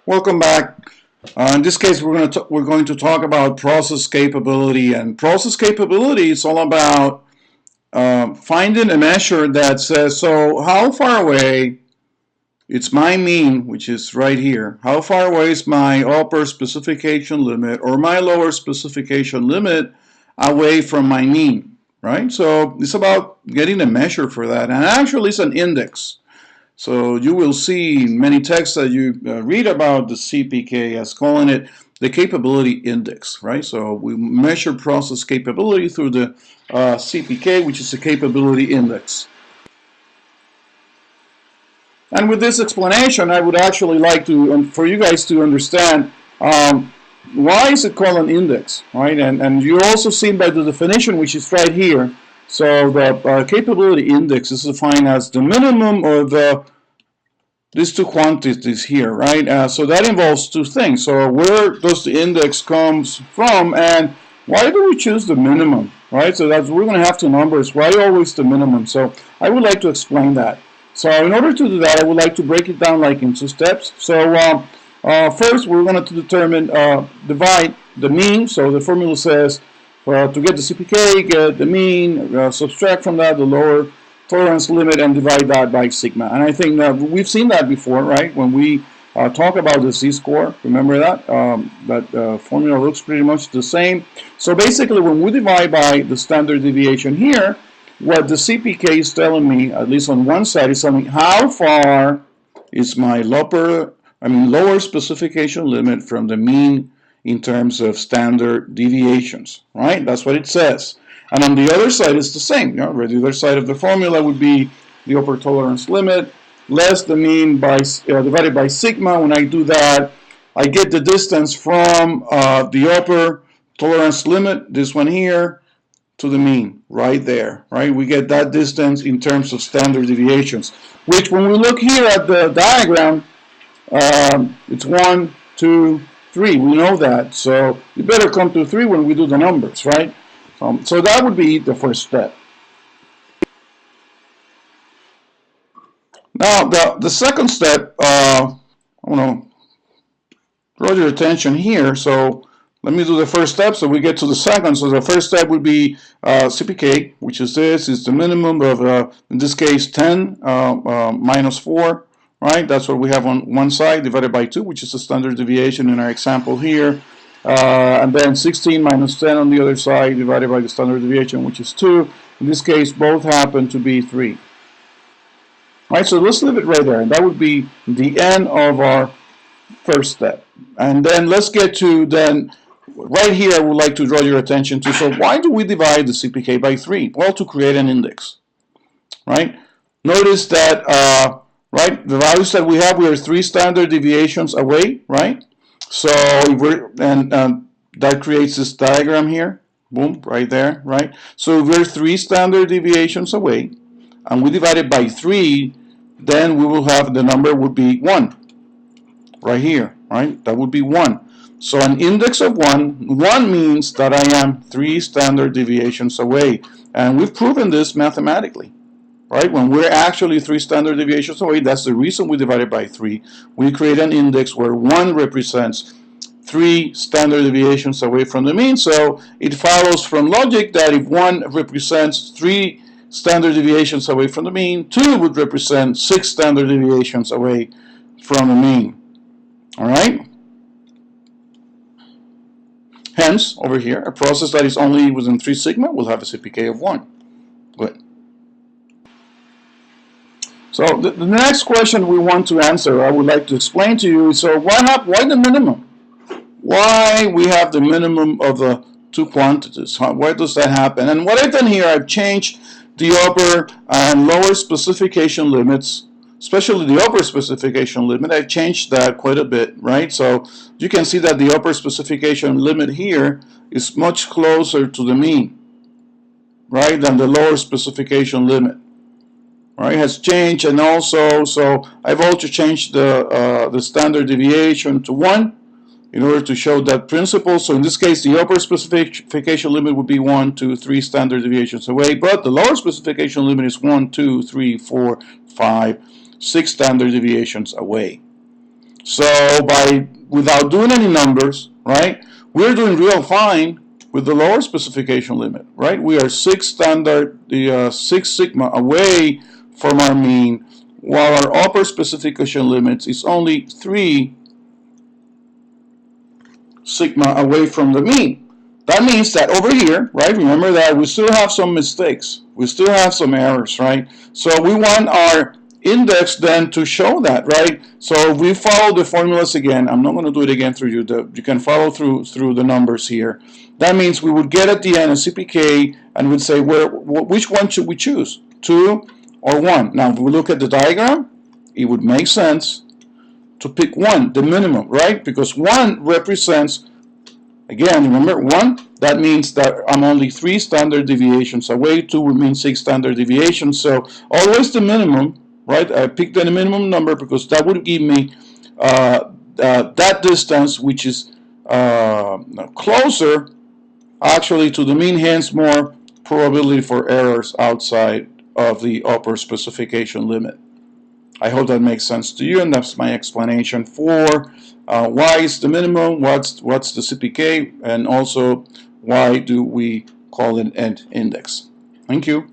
Welcome back. In this case, we're going to talk about process capability, and process capability is all about finding a measure that says, so how far away, it's my mean, which is right here, how far away is my upper specification limit or my lower specification limit away from my mean, right? So it's about getting a measure for that, and actually it's an index. So you will see many texts that you read about the CPK as calling it the capability index, right? So we measure process capability through the CPK, which is the capability index. And with this explanation, I would actually like to, for you guys to understand why is it called an index, right? And you're also seen by the definition, which is right here. So the capability index is defined as the minimum of these two quantities here, right? So that involves two things. So where does the index comes from, and why do we choose the minimum, right? So that's, we're going to have two numbers. Why always the minimum? So I would like to explain that. So in order to do that, I would like to break it down like in two steps. So first, we're going to determine divide the mean. So the formula says to get the CPK, get the mean, subtract from that the lower tolerance limit, and divide that by sigma. And I think that we've seen that before, right? When we talk about the z-score, remember that? That formula looks pretty much the same. So basically, when we divide by the standard deviation here, what the CPK is telling me, at least on one side, is telling me how far is my lower specification limit from the mean in terms of standard deviations, right? That's what it says. And on the other side, it's the same. You know, the other side of the formula would be the upper tolerance limit less the mean by divided by sigma. When I do that, I get the distance from the upper tolerance limit, this one here, to the mean, right there, right? We get that distance in terms of standard deviations, which when we look here at the diagram, it's 1, 2, 3. We know that. So you better come to 3 when we do the numbers, right? So that would be the first step. Now, the second step, I want to draw your attention here. So let me do the first step so we get to the second. So the first step would be CPK, which is this, is the minimum of, in this case, 10 minus 4, right? That's what we have on one side, divided by 2, which is the standard deviation in our example here. And then 16 minus 10 on the other side, divided by the standard deviation, which is 2. In this case, both happen to be 3. All right, so let's leave it right there. And that would be the end of our first step. And then let's get to then, right here, I would like to draw your attention to, so why do we divide the CPK by 3? Well, to create an index, right? Notice that, right, the values that we have, we are 3 standard deviations away, right? So if we're, and that creates this diagram here, boom, right there, right? So if we're 3 standard deviations away, and we divide it by 3, then we will have, the number would be 1, right here, right? That would be 1. So an index of 1 means that I am 3 standard deviations away. And we've proven this mathematically, right? When we're actually 3 standard deviations away, that's the reason we divide it by 3. We create an index where 1 represents 3 standard deviations away from the mean. So it follows from logic that if 1 represents 3 standard deviations away from the mean, 2 would represent 6 standard deviations away from the mean. All right? Hence, over here, a process that is only within 3 sigma will have a CPK of 1. Good. So the next question we want to answer, I would like to explain to you, so why the minimum? Why we have the minimum of the 2 quantities? Why does that happen? And what I've done here, I've changed the upper and lower specification limits, especially the upper specification limit. I've changed that quite a bit, right? So you can see that the upper specification limit here is much closer to the mean, right, than the lower specification limit. Right, has changed, and also, so I've also changed the standard deviation to 1 in order to show that principle. So in this case, the upper specification limit would be 1, 2, 3 standard deviations away, but the lower specification limit is 1, 2, 3, 4, 5, 6 standard deviations away. So without doing any numbers, right, we're doing real fine with the lower specification limit, right? We are 6 sigma away from our mean, while our upper specification limits is only 3 sigma away from the mean. That means that over here, right, remember that we still have some mistakes. We still have some errors, right? So we want our index then to show that, right? So if we follow the formulas again, I'm not going to do it again through you. You can follow through the numbers here. That means we would get at the end a CPK and would say, which one should we choose? 2 or 1? Now, if we look at the diagram, it would make sense to pick 1, the minimum, right? Because 1 represents, again, remember 1, that means that I'm only 3 standard deviations away. 2 would mean 6 standard deviations. So always the minimum, right? I picked the minimum number because that would give me that distance, which is closer actually to the mean, hence more probability for errors outside of the upper specification limit. I hope that makes sense to you, and that's my explanation for why is the minimum, what's the CPK, and also why do we call it an index. Thank you.